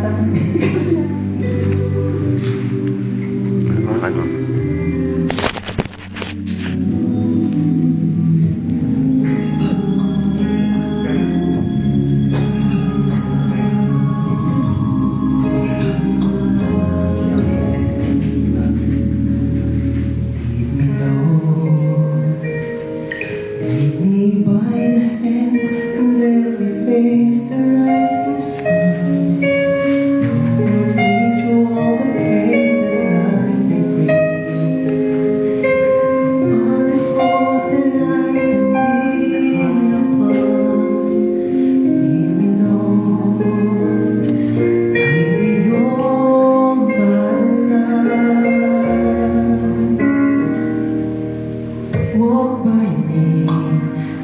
naranasan. Ano? Face the rising sun. Read through all the pain that life may bring. All the hope that I can lean upon. Lead me, Lord. Lead me all my life.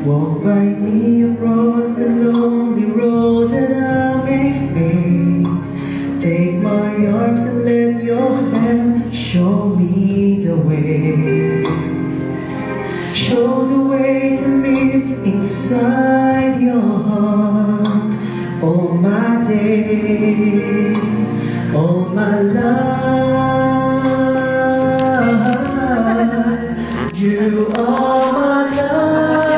Walk by me across the lonely road that I may face. Take my arms and let your hand show me the way. Show the way to live inside your heart. All my days, all my life. You are my life.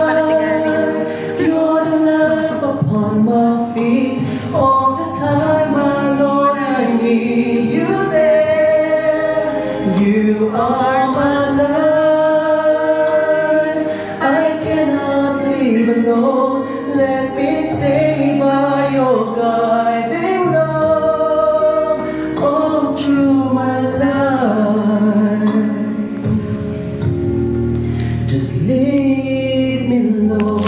On my feet all the time, my Lord, I need you there. You are my life. I cannot live alone. Let me stay by your guiding love all through my life. Just lead me, Lord.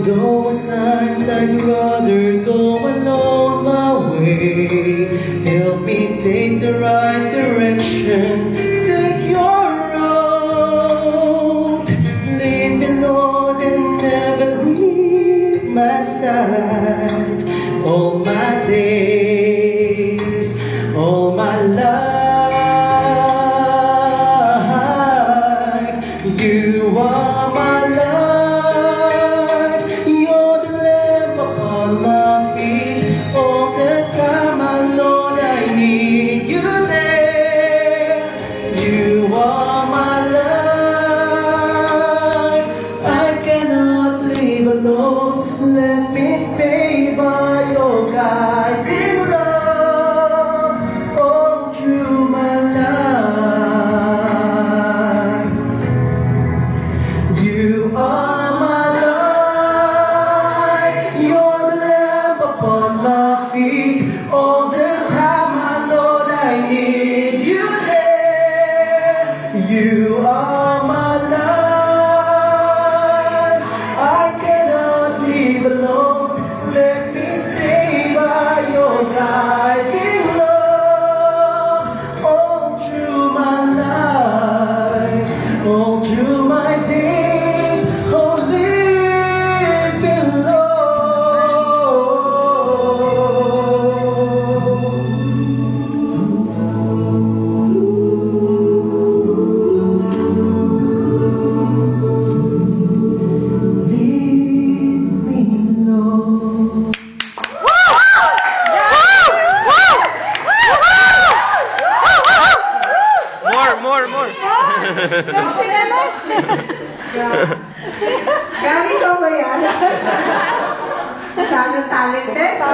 Though at times I'd rather go alone my way, help me take the right direction, take your road. Lead me, Lord, and never leave my side. All my days, all my life, you are my life. You are my life. I cannot live alone. Let me stay by your guiding love all through my life. You are my life. You're the lamp upon my feet. All the time, my Lord, I need you there. You are my life. I cannot live alone. Let me stay by your guiding love all through my life, all through my days. Oh, lead me, More. Gary, ikaw ba yan? Masyadong talented, no?